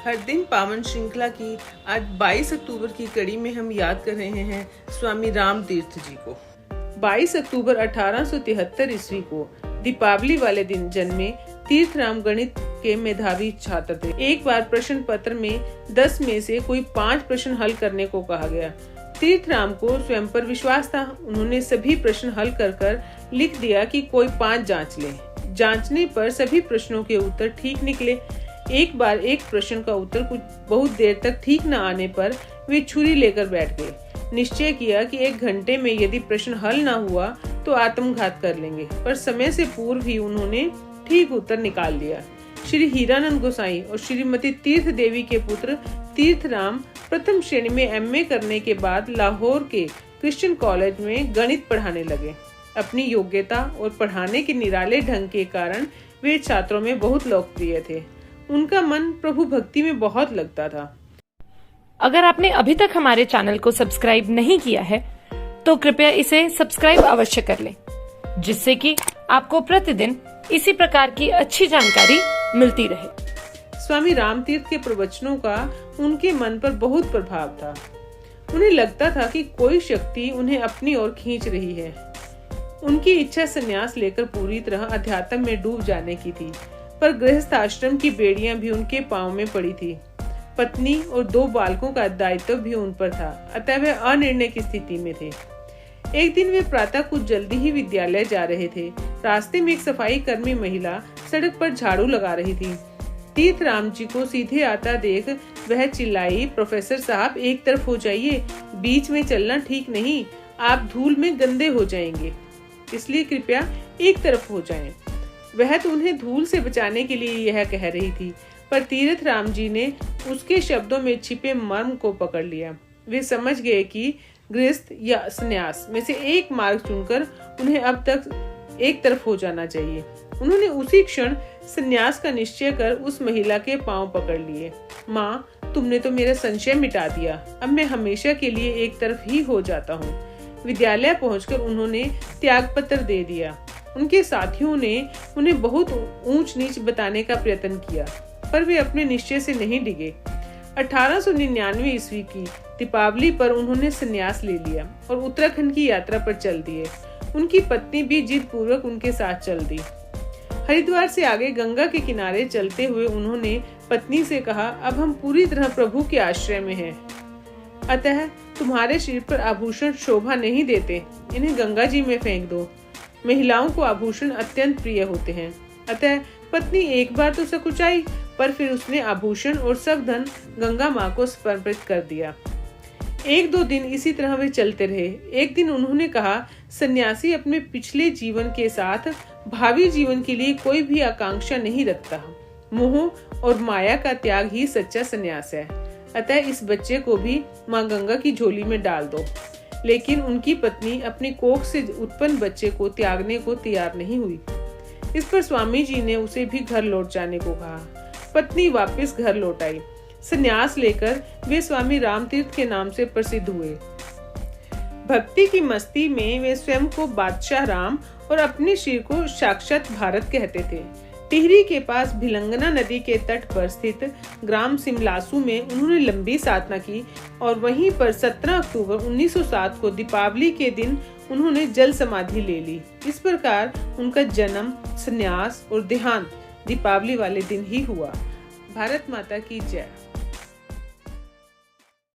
हर दिन पावन श्रृंखला की आज 22 अक्टूबर की कड़ी में हम याद कर रहे हैं स्वामी राम तीर्थ जी को। 22 अक्टूबर 1873 ईस्वी को दीपावली वाले दिन जन्मे तीर्थराम गणित के मेधावी छात्र थे। एक बार प्रश्न पत्र में 10 में से कोई 5 प्रश्न हल करने को कहा गया। तीर्थराम को स्वयं पर विश्वास था। उन्होंने सभी प्रश्न हल कर लिख दिया कि कोई 5 जांच ले। जांचने पर सभी प्रश्नों के उत्तर ठीक निकले। एक बार एक प्रश्न का उत्तर कुछ बहुत देर तक ठीक न आने पर वे छुरी लेकर बैठ गए। निश्चय किया कि 1 घंटे में यदि प्रश्न हल न हुआ तो आत्मघात कर लेंगे, पर समय से पूर्व ही उन्होंने ठीक उत्तर निकाल लिया। श्री हीरानंद गोसाई और श्रीमती तीर्थ देवी के पुत्र तीर्थराम प्रथम श्रेणी में MA करने के बाद लाहौर के क्रिश्चियन कॉलेज में गणित पढ़ाने लगे। अपनी योग्यता और पढ़ाने के निराले ढंग के कारण वे छात्रों में बहुत लोकप्रिय थे। उनका मन प्रभु भक्ति में बहुत लगता था। अगर आपने अभी तक हमारे चैनल को सब्सक्राइब नहीं किया है तो कृपया इसे सब्सक्राइब अवश्य कर लें, जिससे कि आपको प्रतिदिन इसी प्रकार की अच्छी जानकारी मिलती रहे। स्वामी रामतीर्थ के प्रवचनों का उनके मन पर बहुत प्रभाव था। उन्हें लगता था कि कोई शक्ति उन्हें अपनी ओर खींच रही है। उनकी इच्छा संन्यास लेकर पूरी तरह अध्यात्म में डूब जाने की थी, पर गृहस्थ आश्रम की बेड़ियां भी उनके पांव में पड़ी थी। पत्नी और 2 बालकों का दायित्व भी उन पर था, अतः वे अनिर्णय की स्थिति में थे। एक दिन वे प्रातः कुछ जल्दी ही विद्यालय जा रहे थे। रास्ते में एक सफाई कर्मी महिला सड़क पर झाड़ू लगा रही थी। तीर्थराम जी को सीधे आता देख वह चिल्लाई, प्रोफेसर साहब एक तरफ हो जाइए, बीच में चलना ठीक नहीं, आप धूल में गंदे हो जाएंगे, इसलिए कृपया एक तरफ हो जाएं। वह तो उन्हें धूल से बचाने के लिए यह कह रही थी, पर तीर्थराम जी ने उसके शब्दों में छिपे मर्म को पकड़ लिया। वे समझ गए कि गृहस्थ या संन्यास में से एक मार्ग चुनकर उन्हें अब तक एक तरफ हो जाना चाहिए। उन्होंने उसी क्षण संन्यास का निश्चय कर उस महिला के पांव पकड़ लिए। माँ, तुमने तो मेरा संशय मिटा दिया, अब मैं हमेशा के लिए एक तरफ ही हो जाता हूँ। विद्यालय पहुंचकर उन्होंने त्याग पत्र दे दिया। उनके साथियों ने उन्हें बहुत ऊंच नीच बताने का प्रयत्न किया, पर वे अपने निश्चय से नहीं डिगे। 1899 ईस्वी की दीपावली पर उन्होंने संन्यास ले लिया और उत्तराखंड की यात्रा पर चल दिए। उनकी पत्नी भी जिद पूर्वक उनके साथ चल दी। हरिद्वार से आगे गंगा के किनारे चलते हुए उन्होंने पत्नी से कहा, अब हम पूरी तरह प्रभु के आश्रय में हैं, अतः तुम्हारे सिर पर आभूषण शोभा नहीं देते, इन्हें गंगा जी में फेंक दो। महिलाओं को आभूषण अत्यंत प्रिय होते हैं, अतः पत्नी एक बार तो सकुचाई, पर फिर उसने आभूषण और सब धन गंगा माँ को समर्पित कर दिया। 1-2 दिन इसी तरह वे चलते रहे। एक दिन उन्होंने कहा, सन्यासी अपने पिछले जीवन के साथ भावी जीवन के लिए कोई भी आकांक्षा नहीं रखता। मोह और माया का त्याग ही सच्चा सन्यास है, अतः इस बच्चे को भी माँ गंगा की झोली में डाल दो। लेकिन उनकी पत्नी अपनी कोख से उत्पन्न बच्चे को त्यागने को तैयार नहीं हुई। इस पर स्वामी जी ने उसे भी घर लौट जाने को कहा। पत्नी वापस घर लौट आई। संन्यास लेकर वे स्वामी रामतीर्थ के नाम से प्रसिद्ध हुए। भक्ति की मस्ती में वे स्वयं को बादशाह राम और अपने सिर को साक्षात भारत कहते थे। टिहरी के पास भिलंगना नदी के तट पर स्थित ग्राम सिमलासू में उन्होंने लंबी साधना की और वहीं पर 17 अक्टूबर 1907 को दीपावली के दिन उन्होंने जल समाधि ले ली। इस प्रकार उनका जन्म, संन्यास और देहांत दीपावली वाले दिन ही हुआ। भारत माता की जय।